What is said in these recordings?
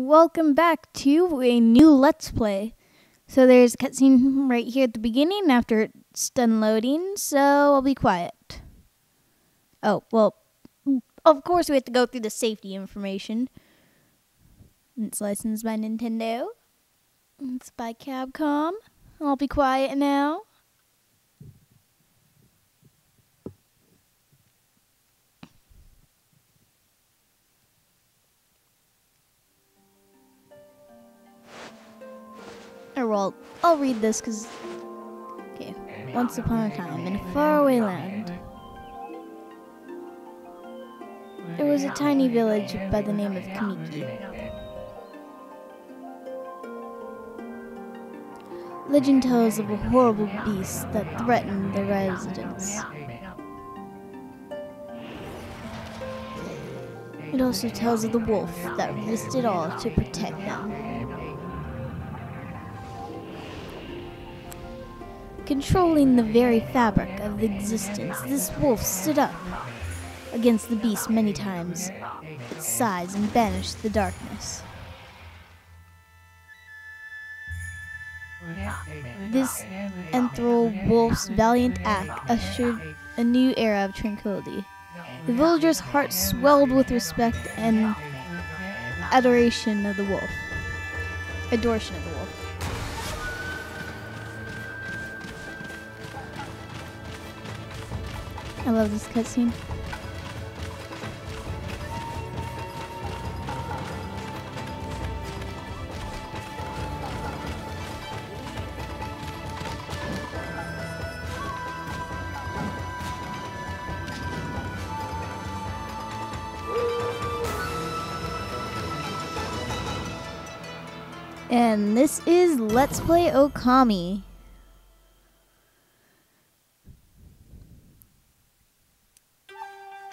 welcome back to a new Let's Play. So there's a cutscene right here at the beginning after it's done loading, so I'll be quiet. Oh, well, of course we have to go through the safety information. It's licensed by Nintendo. It's by Capcom. I'll be quiet now. Or well, I'll read this because, okay. Once upon a time, in a faraway land, there was a tiny village by the name of Kamiki. Legend tells of a horrible beast that threatened the residents. It also tells of the wolf that risked it all to protect them. Controlling the very fabric of existence, this wolf stood up against the beast many times its size and banished the darkness. This enthralled wolf's valiant act ushered a new era of tranquility. The villagers' hearts swelled with respect and adoration of the wolf. Adoration of the wolf. I love this cutscene. And this is Let's Play Okami.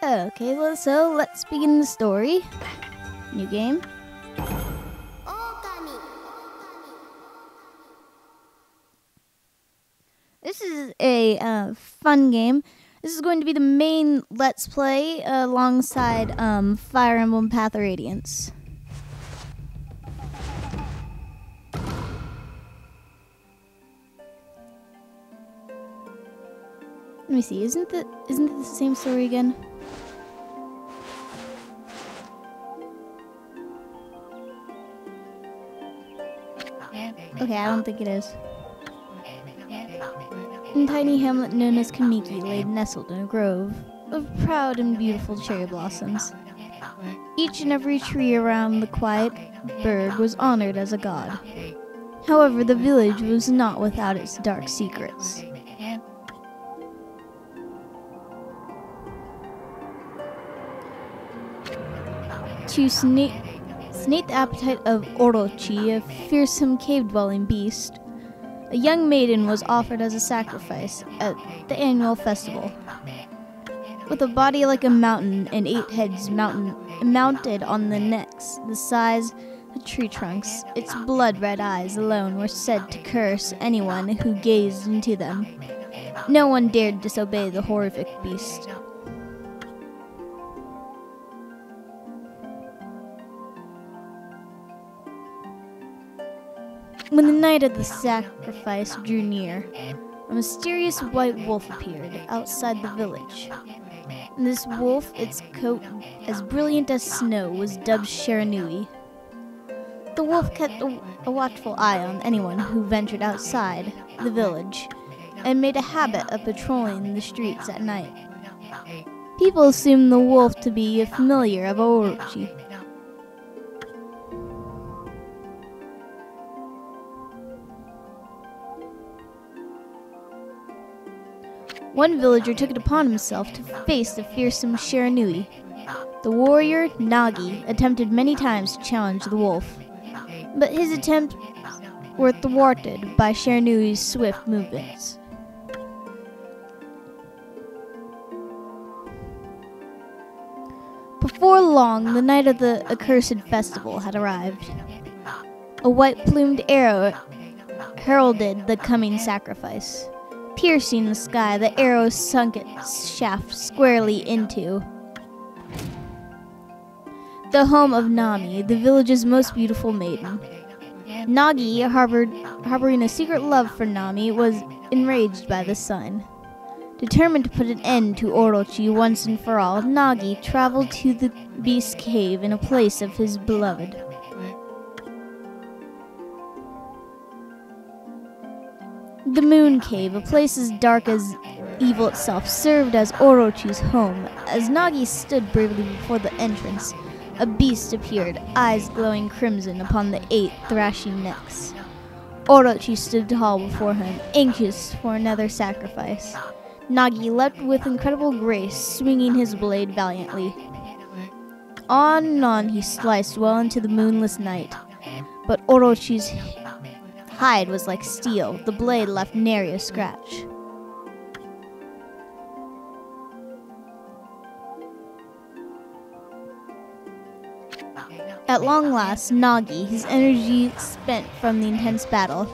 Okay, well, so let's begin the story. New game. Okami. This is a fun game. This is going to be the main Let's Play alongside Fire Emblem Path of Radiance. Let me see. Isn't it the same story again? Okay, I don't think it is. A tiny hamlet known as Kamiki lay nestled in a grove of proud and beautiful cherry blossoms. Each and every tree around the quiet bird was honored as a god. However, the village was not without its dark secrets. To snake the appetite of Orochi, a fearsome cave-dwelling beast, a young maiden was offered as a sacrifice at the annual festival. With a body like a mountain and 8 heads mounted on the necks, the size of tree trunks, its blood-red eyes alone were said to curse anyone who gazed into them. No one dared disobey the horrific beast. When the night of the sacrifice drew near, a mysterious white wolf appeared outside the village. And this wolf, its coat as brilliant as snow, was dubbed Shiranui. The wolf kept a watchful eye on anyone who ventured outside the village, and made a habit of patrolling the streets at night. People assumed the wolf to be a familiar of Orochi. One villager took it upon himself to face the fearsome Shiranui. The warrior, Nagi, attempted many times to challenge the wolf, but his attempts were thwarted by Shiranui's swift movements. Before long, the night of the accursed festival had arrived. A white-plumed arrow heralded the coming sacrifice. Piercing the sky, the arrow sunk its shaft squarely into the home of Nami, the village's most beautiful maiden. Nagi, harboring a secret love for Nami, was enraged by the sun. Determined to put an end to Orochi once and for all, Nagi traveled to the beast cave in a place of his beloved. The Moon Cave, a place as dark as evil itself, served as Orochi's home. As Nagi stood bravely before the entrance, a beast appeared, eyes glowing crimson upon the 8 thrashing necks. Orochi stood tall before him, anxious for another sacrifice. Nagi leapt with incredible grace, swinging his blade valiantly. On and on he sliced well into the moonless night, but Orochi's hide was like steel. The blade left nary a scratch. At long last, Nagi, his energy spent from the intense battle,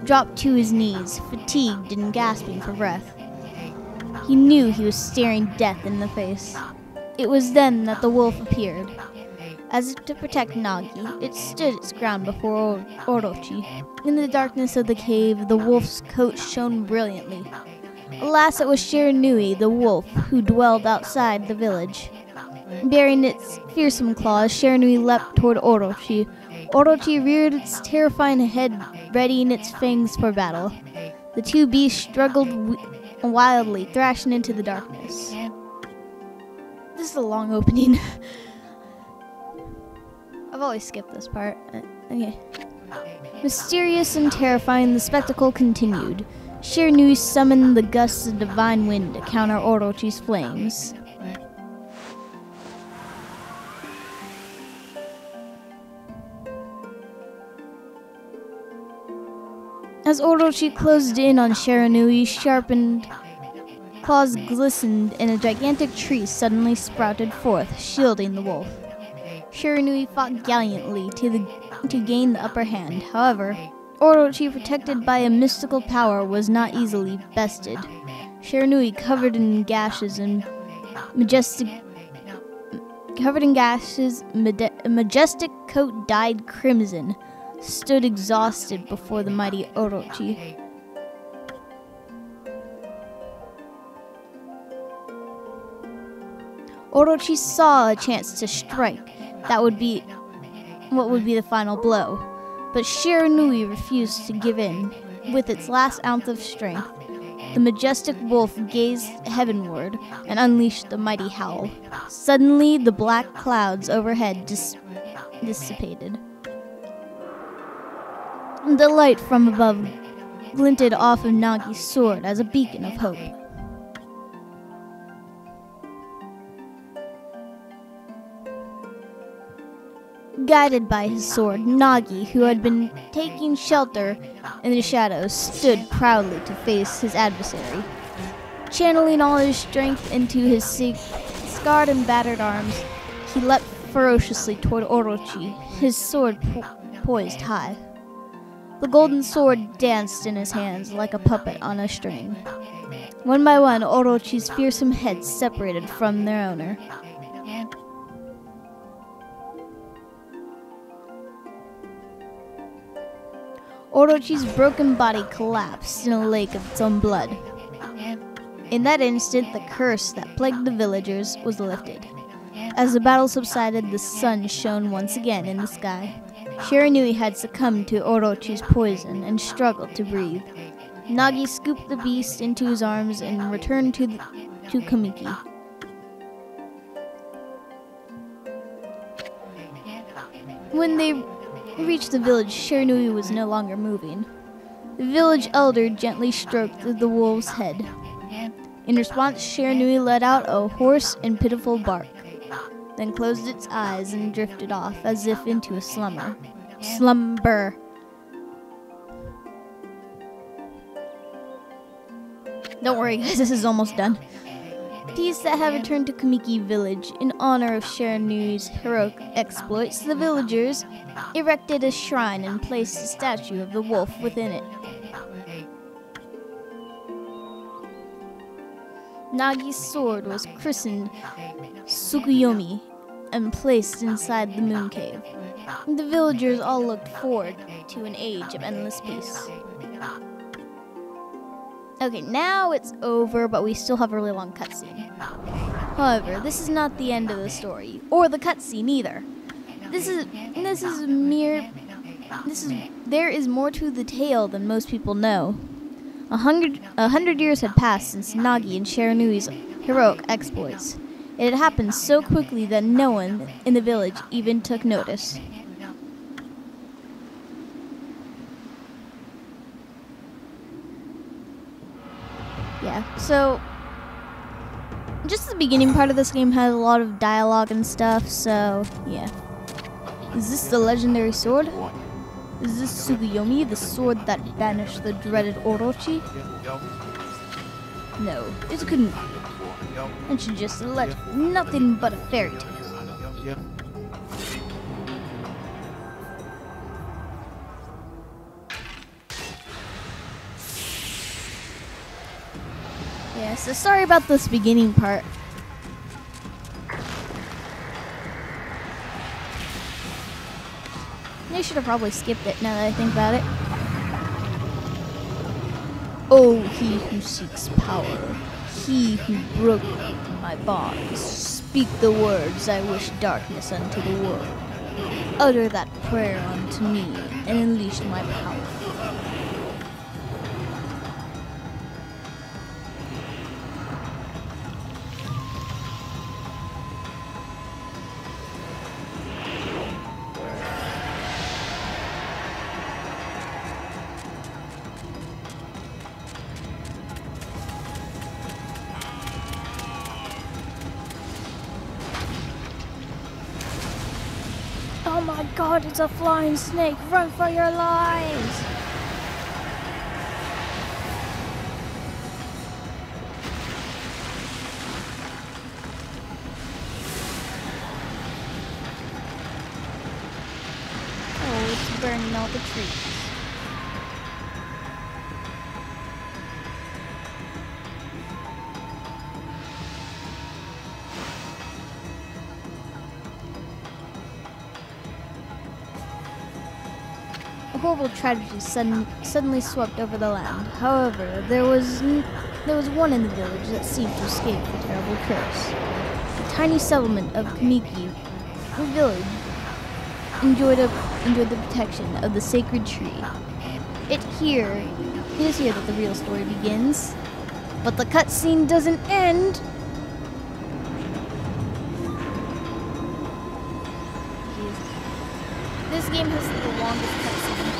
dropped to his knees, fatigued and gasping for breath. He knew he was staring death in the face. It was then that the wolf appeared. As if to protect Nagi, it stood its ground before Orochi. In the darkness of the cave, the wolf's coat shone brilliantly. Alas, it was Shiranui, the wolf, who dwelled outside the village. Bearing its fearsome claws, Shiranui leapt toward Orochi. Orochi reared its terrifying head, readying its fangs for battle. The two beasts struggled wildly, thrashing into the darkness. This is a long opening. I've always skipped this part. Okay. Mysterious and terrifying, the spectacle continued. Shiranui summoned the gusts of divine wind to counter Orochi's flames. As Orochi closed in on Shiranui, sharpened claws glistened, and a gigantic tree suddenly sprouted forth, shielding the wolf. Shiranui fought gallantly to gain the upper hand. However, Orochi, protected by a mystical power, was not easily bested. Shiranui, covered in gashes, majestic coat dyed crimson, stood exhausted before the mighty Orochi. Orochi saw a chance to strike. That would be what would be the final blow. But Shiranui refused to give in. With its last ounce of strength, the majestic wolf gazed heavenward and unleashed a mighty howl. Suddenly, the black clouds overhead dissipated. The light from above glinted off of Nagi's sword as a beacon of hope. Guided by his sword, Nagi, who had been taking shelter in the shadows, stood proudly to face his adversary. Channeling all his strength into his scarred and battered arms, he leapt ferociously toward Orochi, his sword poised high. The golden sword danced in his hands like a puppet on a string. One by one, Orochi's fearsome heads separated from their owner. Orochi's broken body collapsed in a lake of its own blood. In that instant, the curse that plagued the villagers was lifted. As the battle subsided, the sun shone once again in the sky. Shiranui had succumbed to Orochi's poison and struggled to breathe. Nagi scooped the beast into his arms and returned to Kamiki. When they reached the village, Shiranui was no longer moving. The village elder gently stroked the wolf's head. In response, Shiranui let out a hoarse and pitiful bark, then closed its eyes and drifted off as if into a slumber. Don't worry, guys, this is almost done. These that have returned to Kamiki village in honor of Shiranui's heroic exploits, the villagers erected a shrine and placed a statue of the wolf within it. Nagi's sword was christened Tsukuyomi, and placed inside the moon cave. The villagers all looked forward to an age of endless peace. Okay, now it's over, but we still have a really long cutscene. However, this is not the end of the story, or the cutscene either. There is more to the tale than most people know. 100 years had passed since Nagi and Shiranui's heroic exploits. It had happened so quickly that no one in the village even took notice. Yeah, so just the beginning part of this game has a lot of dialogue and stuff, so yeah. Is this the legendary sword? Is this Tsukuyomi, the sword that banished the dreaded Orochi? No, it couldn't be. It's just a legend, nothing but a fairy tale. Yeah, so sorry about this beginning part. I should have probably skipped it now that I think about it. Oh, he who seeks power, he who broke my bonds, speak the words I wish darkness unto the world. Utter that prayer unto me, and unleash my power. Oh my god, it's a flying snake! Run for your lives! Oh, it's burning all the trees. A horrible tragedy suddenly swept over the land. However, there was one in the village that seemed to escape the terrible curse. The tiny settlement of Kamiki village enjoyed the protection of the sacred tree. It is here that the real story begins. But the cutscene doesn't end. This game has the longest cutscene.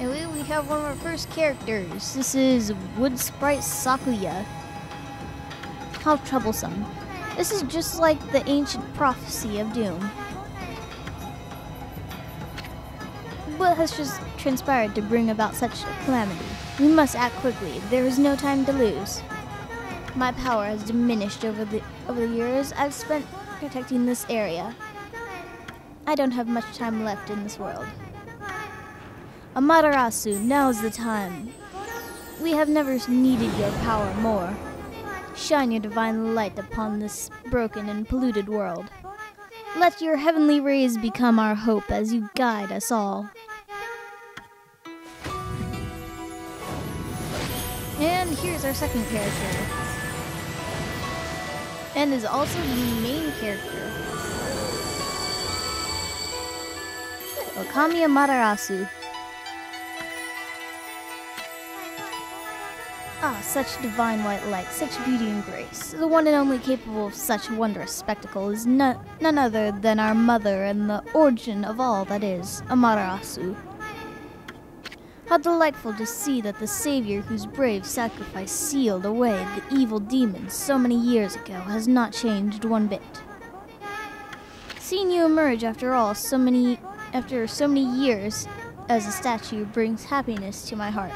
And we have one of our first characters. This is Wood Sprite Sakuya. How troublesome. This is just like the ancient prophecy of doom. What has just transpired to bring about such a calamity? We must act quickly. There is no time to lose. My power has diminished over the years I've spent protecting this area. I don't have much time left in this world. Amaterasu, now's the time. We have never needed your power more. Shine your divine light upon this broken and polluted world. Let your heavenly rays become our hope as you guide us all. And here's our second character. And is also the main character. Okami Amaterasu. Ah, such divine white light, such beauty and grace. The one and only capable of such wondrous spectacle is none other than our mother and the origin of all that is, Amaterasu. How delightful to see that the savior whose brave sacrifice sealed away the evil demons so many years ago has not changed one bit. Seeing you emerge after so many years as a statue brings happiness to my heart.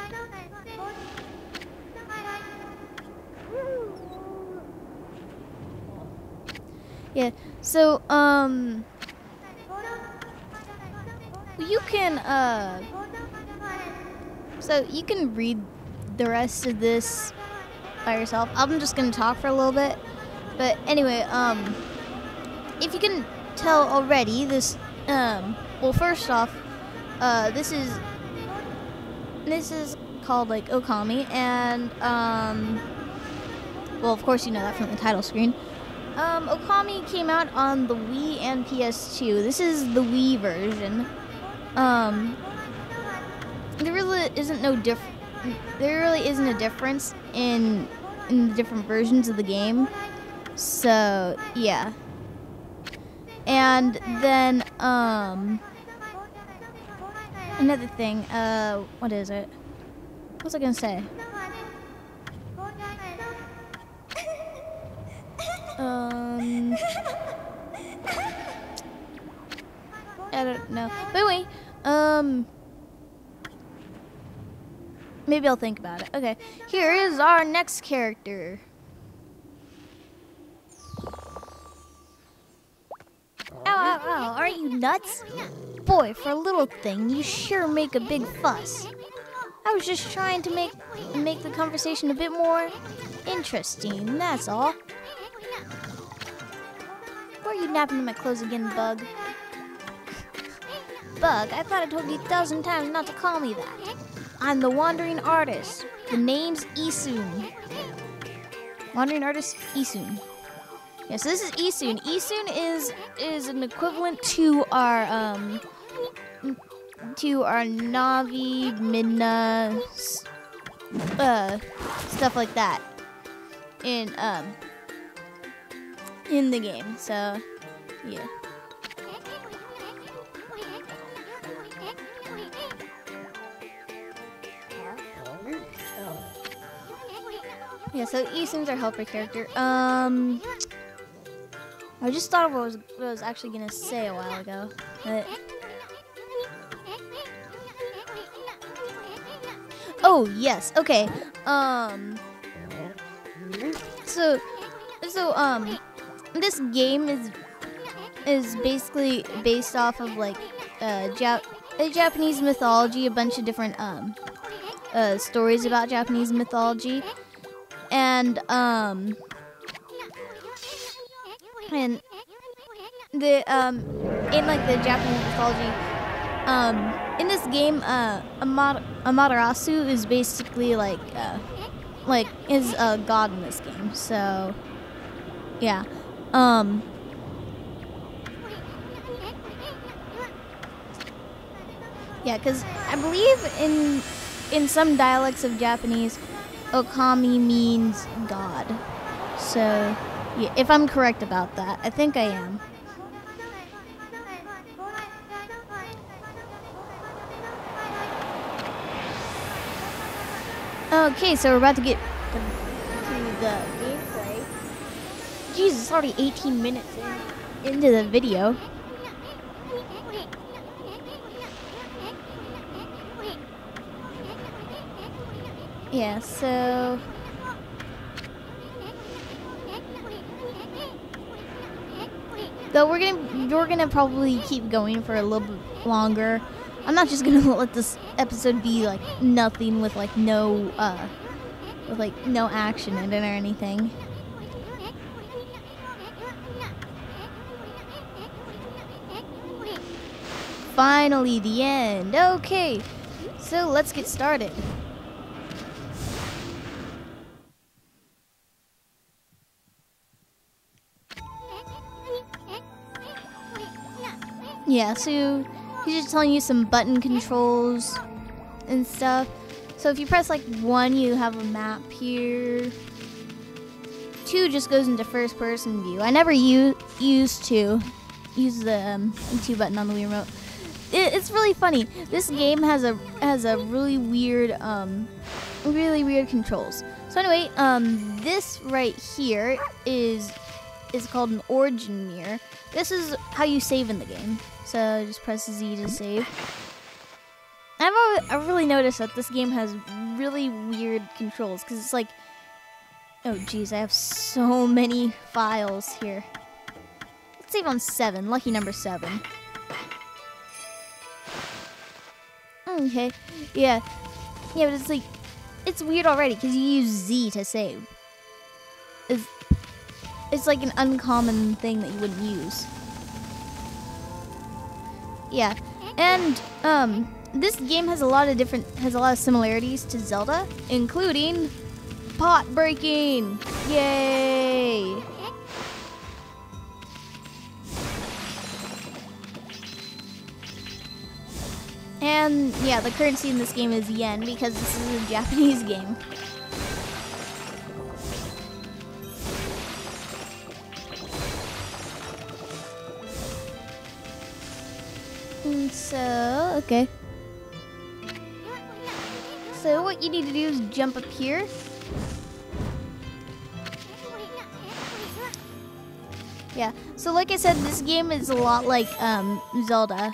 Yeah, so, you can read the rest of this by yourself. I'm just gonna talk for a little bit. But anyway, if you can tell already, this, well, first off, this is called like Okami, and well, of course you know that from the title screen. Okami came out on the Wii and PS2. This is the Wii version. There really isn't a difference in the different versions of the game. So yeah. And then another thing, what is it? What was I gonna say? I don't know. But anyway, maybe I'll think about it. Okay, here is our next character. Ow, ow, ow, aren't you nuts? Boy, for a little thing, you sure make a big fuss. I was just trying to make the conversation a bit more interesting, that's all. Why are you napping in my clothes again, Bug? Bug, I thought I told you 1,000 times not to call me that. I'm the Wandering Artist. The name's Isun. Wandering Artist Isun. Yeah, so this is Isun. Isun is an equivalent to our Navi, Midna, stuff like that in the game. So yeah. Yeah, so Isun's our helper character. I just thought of what I was actually gonna say a while ago. But oh yes, okay. So this game is basically based off of like Japanese mythology, a bunch of different stories about Japanese mythology, and the in like the Japanese mythology, in this game, Amaterasu is basically like is a god in this game. So yeah, yeah, because I believe in some dialects of Japanese, Okami means god. So yeah, if I'm correct about that, I think I am. Okay, so we're about to get to the gameplay. Jesus, it's already 18 minutes into the video. Yeah, so though we're gonna probably keep going for a little bit longer. I'm not just gonna let this episode be like nothing with like no action in it or anything. Finally, the end. Okay, so let's get started. Yeah, so he's just telling you some button controls and stuff. So if you press like 1, you have a map here. 2 just goes into first person view. I never used to use the 2 button on the Wii remote. It's really funny. This game has a really weird controls. So anyway, this right here is called an origin mirror. This is how you save in the game. So just press Z to save. I've really noticed that this game has really weird controls because it's like, oh geez, I have so many files here. Let's save on 7, lucky number 7. Okay, yeah, but it's like, it's weird already because you use Z to save. it's like an uncommon thing that you wouldn't use. Yeah, and this game has a lot of similarities to Zelda, including pot breaking. Yay! And yeah, the currency in this game is yen because this is a Japanese game. And so, okay. So what you need to do is jump up here. Yeah, so like I said, this game is a lot like Zelda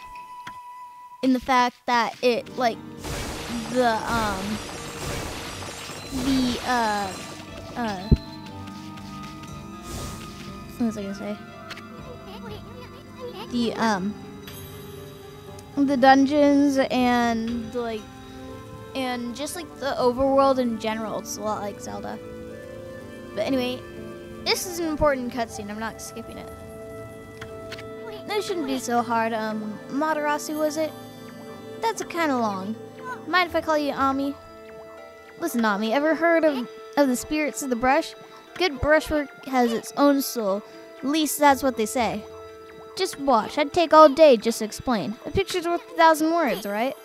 in the fact that it, like, what was I gonna say? The dungeons and like, and just like the overworld in general, it's a lot like Zelda. But anyway, this is an important cutscene. I'm not skipping it. This shouldn't be so hard. Matarasu, was it? That's kind of long. Mind if I call you Ami? Listen, Ami, ever heard of the spirits of the brush? Good brushwork has its own soul. At least that's what they say. Just watch. I'd take all day just to explain. A picture's worth 1,000 words, right?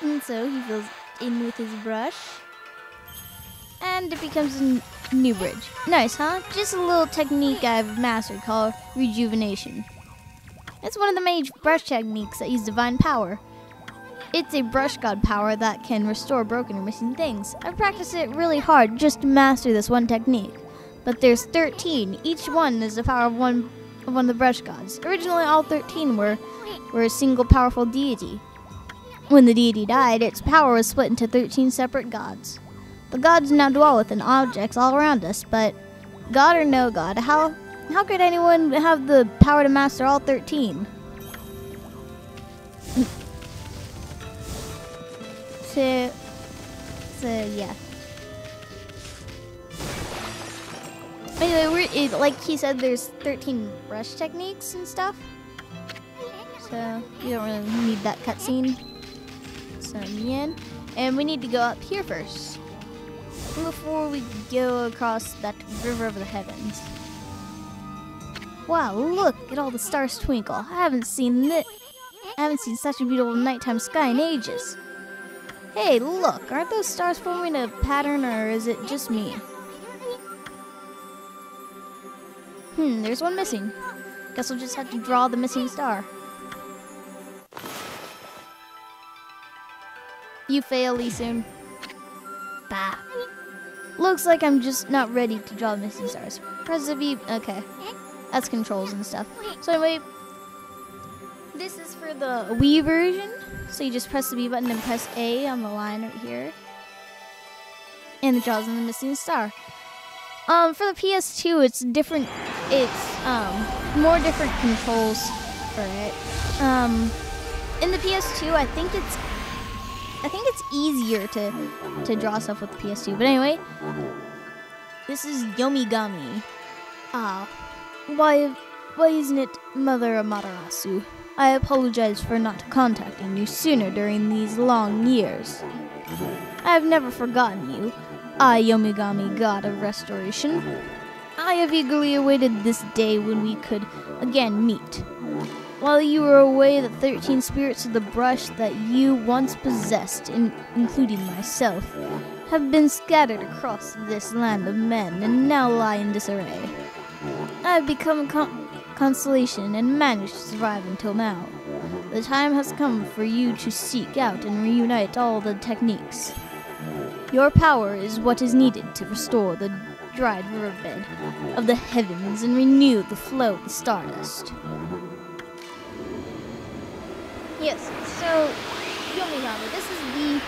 And so he fills in with his brush. And it becomes a new bridge. Nice, huh? Just a little technique I've mastered called rejuvenation. It's one of the many brush techniques that use divine power. It's a brush god power that can restore broken or missing things. I've practiced it really hard just to master this one technique. But there's 13. Each one is the power of one of the brush gods. Originally, all 13 were a single powerful deity. When the deity died, its power was split into 13 separate gods. The gods now dwell within objects all around us, but God or no God, how could anyone have the power to master all 13? So yeah. Anyway, like he said, there's 13 brush techniques and stuff. So you don't really need that cutscene. So yen, and we need to go up here first before we go across that river of the heavens. Wow, look at all the stars twinkle. I haven't seen such a beautiful nighttime sky in ages. Hey, look, aren't those stars forming a pattern, or is it just me? There's one missing. Guess we'll just have to draw the missing star. You fail, Lee soon. Bah. Looks like I'm just not ready to draw the missing stars. Press the V. Okay. That's controls and stuff. So anyway, this is for the Wii version. So you just press the B button and press A on the line right here. And it draws in the missing star. For the PS2, it's different. It's more different controls for it. In the PS2, I think it's easier to draw stuff with the PS2. But anyway, this is Yomigami. Why isn't it Mother Amaterasu? I apologize for not contacting you sooner during these long years. I have never forgotten you. I, Yomigami, God of Restoration. I have eagerly awaited this day when we could again meet. While you were away, the 13 spirits of the brush that you once possessed, including myself, have been scattered across this land of men and now lie in disarray. I have become consolation and managed to survive until now. The time has come for you to seek out and reunite all the techniques. Your power is what is needed to restore the dried riverbed of the heavens and renew the flow of the stardust. Yes, so Yomigami, this is the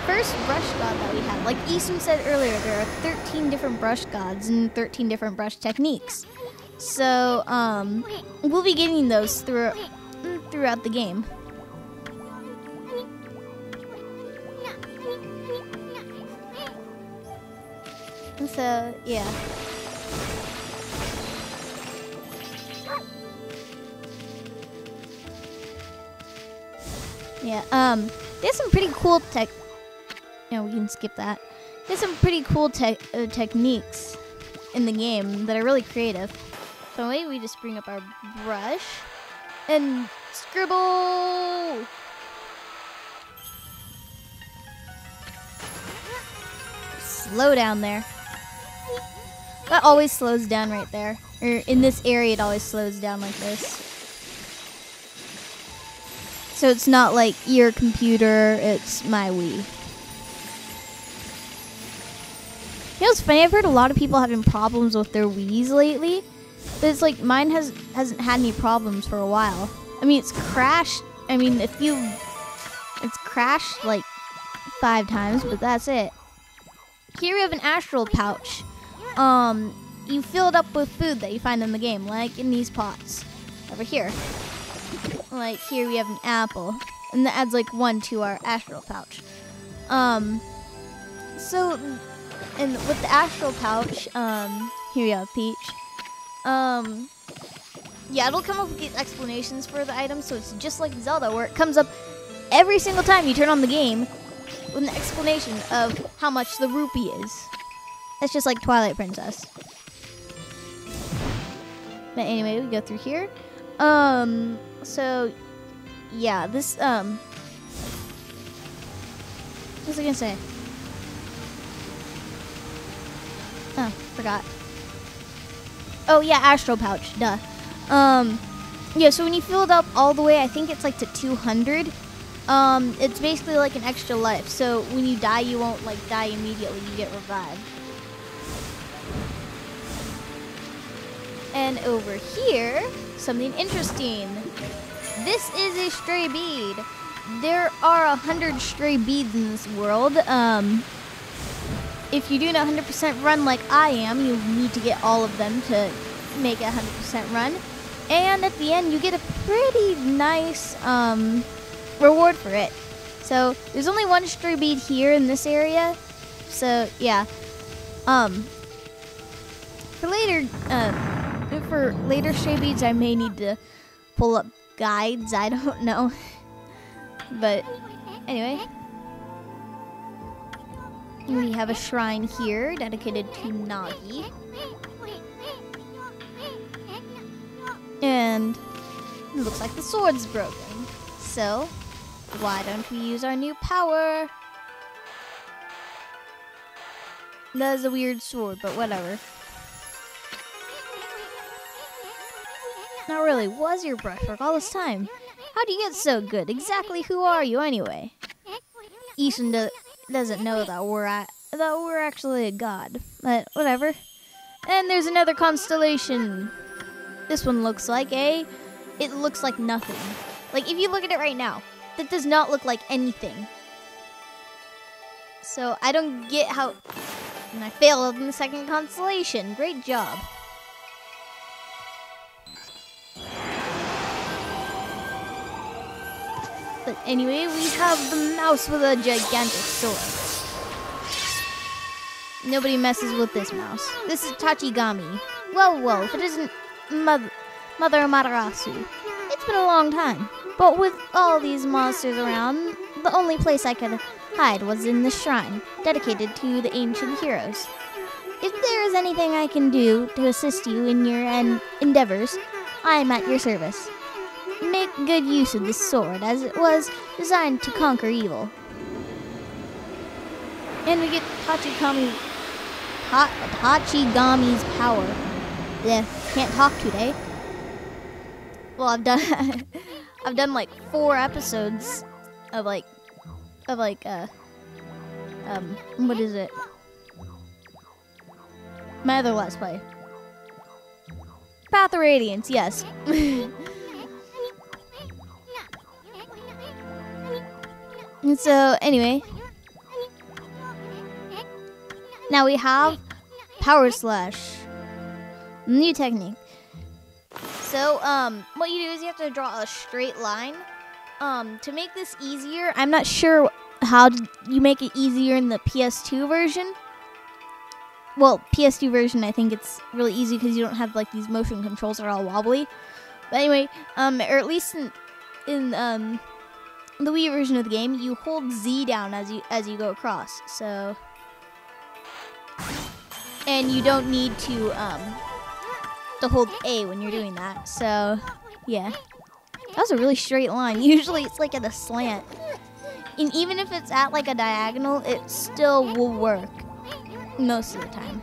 first brush god that we have. Like Isun said earlier, there are 13 different brush gods and 13 different brush techniques. So, we'll be getting those throughout the game. So, yeah. Yeah, there's some pretty cool we can skip that. There's some pretty cool techniques in the game that are really creative. So maybe we just bring up our brush and scribble. Slow down there. That always slows down right there. Or in this area, it always slows down like this. So it's not like your computer, it's my Wii. You know what's funny? I've heard a lot of people having problems with their Wiis lately. But it's like mine hasn't had any problems for a while. I mean, it's crashed. I mean, it's crashed like 5 times, but that's it. Here we have an astral pouch. You fill it up with food that you find in the game, like in these pots. Over here. Like here we have an apple. And that adds like 1 to our astral pouch. So, and with the astral pouch, here we have Peach. Yeah, it'll come up with these explanations for the items, so it's just like Zelda, where it comes up every single time you turn on the game with an explanation of how much the rupee is. That's just like Twilight Princess. But anyway, we go through here. So, yeah, this, what was I gonna say? Oh, forgot. Oh, yeah, astral pouch, duh. Yeah, so when you fill it up all the way, I think it's like to 200, it's basically like an extra life. So when you die, you won't like die immediately, you get revived. And over here, something interesting. This is a stray bead. There are 100 stray beads in this world. If you're doing a 100% run like I am, you need to get all of them to make a 100% run. And at the end, you get a pretty nice reward for it. So there's only 1 stray bead here in this area. So yeah. For later stray beads, I may need to pull up guides. I don't know. But anyway. We have a shrine here dedicated to Nagi. And it looks like the sword's broken. So, why don't we use our new power? That is a weird sword, but whatever. Not really. Was your brushwork all this time? How do you get so good? Exactly who are you anyway? Ishin doesn't know that we're actually a god, but whatever. And there's another constellation. This one looks like it looks like nothing. Like if you look at it right now, that does not look like anything. So I don't get how, and I failed in the second constellation. Great job. But anyway, we have the mouse with a gigantic sword. Nobody messes with this mouse. This is Tachigami. Well, if it isn't Mother Matarasu. It's been a long time. But with all these monsters around, the only place I could hide was in the shrine, dedicated to the ancient heroes. If there is anything I can do to assist you in your endeavors, I am at your service. Make good use of this sword, as it was designed to conquer evil. And we get Tachigami's power. Yeah, can't talk today. Well, I've done like 4 episodes of what is it? My other Let's Play. Path of Radiance, yes. And so, anyway. Now we have Power Slash. New technique. So, what you do is you have to draw a straight line. To make this easier, I'm not sure how you make it easier in the PS2 version. well, PS2 version, I think it's really easy because you don't have like these motion controls that are all wobbly. But anyway, or at least in the Wii version of the game, you hold Z down as you go across. So, and you don't need to hold A when you're doing that. So, yeah, that was a really straight line. Usually, it's like at a slant, and even if it's at like a diagonal, it still will work most of the time.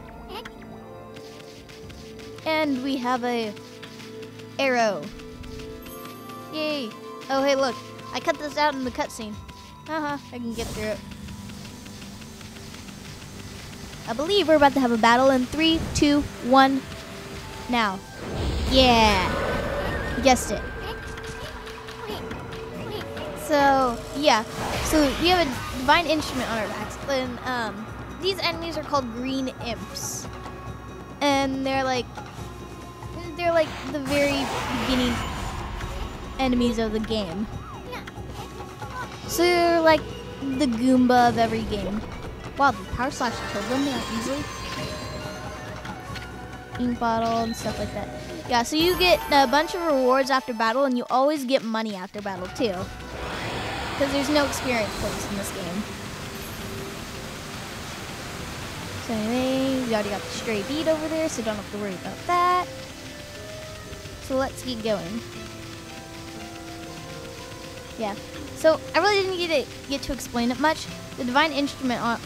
And we have a arrow. Yay! Oh, hey, look. I cut this out in the cutscene. I can get through it. I believe we're about to have a battle in 3, 2, 1, now. Yeah! Guessed it. So, yeah. So, we have a divine instrument on our backs. And, these enemies are called green imps. And they're like the very beginning enemies of the game. So they're like the Goomba of every game. Wow, the power slash killed them that easily. Ink bottle and stuff like that. Yeah, so you get a bunch of rewards after battle, and you always get money after battle too. Because there's no experience points in this game. So anyway, we already got the stray bead over there, so don't have to worry about that. So let's keep going. Yeah. So I really didn't get to explain it much. The divine instrument on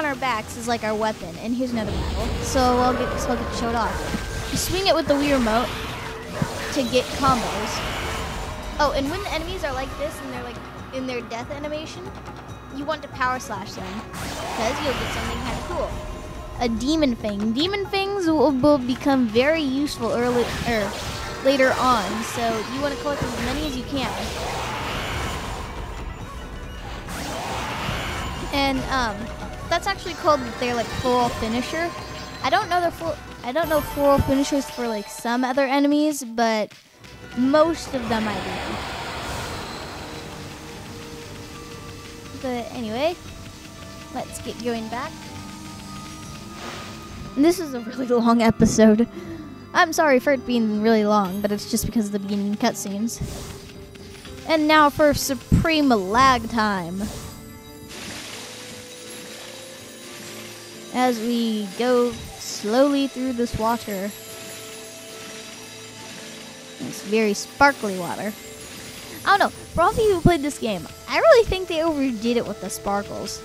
our backs is like our weapon, and here's another battle. So I'll get to show it off. You swing it with the Wii remote to get combos. Oh, and when the enemies are like this and they're like in their death animation, you want to power slash them because you'll get something kind of cool. A demon fang. Demon fangs will become very useful later on, so you want to collect as many as you can. And that's actually called their like floral finisher. I don't know floral finishers for like some other enemies, but most of them I do. But anyway, let's get going back. And this is a really long episode. I'm sorry for it being really long, but it's just because of the beginning cutscenes. And now for supreme lag time. As we go slowly through this water. It's very sparkly water. I don't know, for all of you who played this game, I really think they overdid it with the sparkles.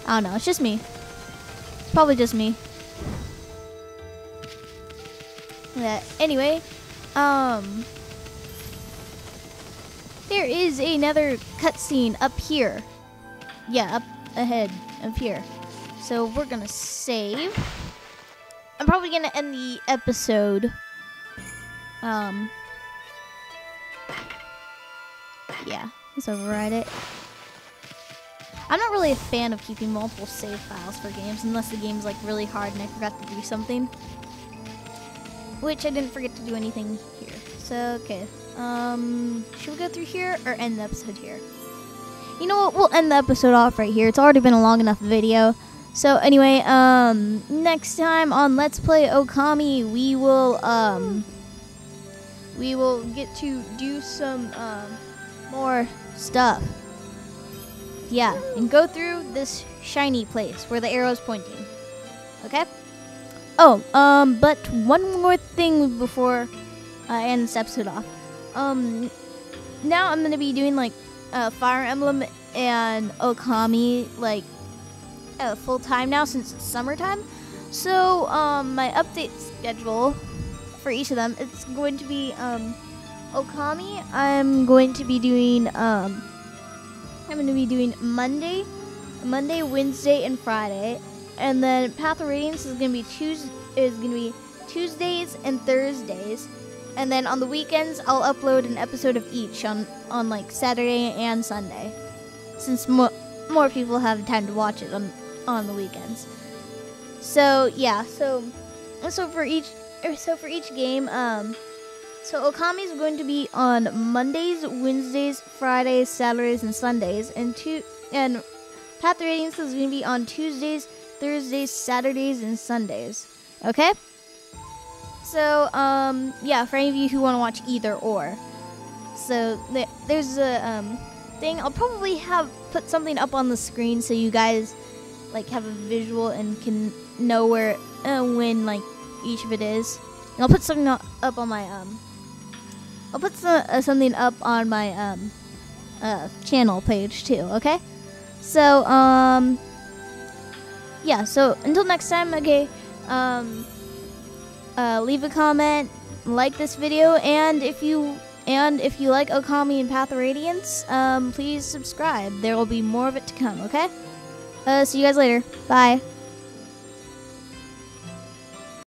I don't know, it's just me. It's probably just me. Anyway, there is another cutscene up here. Yeah, up ahead of here. So we're gonna save. I'm probably gonna end the episode. Yeah, let's override it. I'm not really a fan of keeping multiple save files for games unless the game's like really hard and I forgot to do something. Which I didn't forget to do anything here. So, okay. Should we go through here or end the episode here? You know what? We'll end the episode off right here. It's already been a long enough video. So anyway, next time on Let's Play Okami, we will get to do some more stuff. Yeah, and go through this shiny place where the arrow's pointing. Okay? Oh, but one more thing before I end this episode off. Now I'm gonna be doing like Fire Emblem and Okami like full time now since it's summertime. So my update schedule for each of them, it's going to be Okami. I'm going to be doing Monday, Wednesday, and Friday, and then Path of Radiance is gonna be Tuesdays and Thursdays, and then on the weekends I'll upload an episode of each on like Saturday and Sunday, since more people have time to watch it on the weekends. So yeah, so for each game, so Okami is going to be on Mondays, Wednesdays, Fridays, Saturdays, and Sundays, and Path of Radiance is going to be on Tuesdays, Thursdays, Saturdays, and Sundays. Okay? So, yeah, for any of you who want to watch either or. So, there's a thing. I'll probably put something up on the screen so you guys like have a visual and can know where when like each of it is. And I'll put something up on my I'll put something up on my channel page too. Okay. So yeah. So until next time. Okay. Leave a comment, like this video, and if you like Okami and Path of Radiance, please subscribe. There will be more of it to come. Okay. See you guys later. Bye.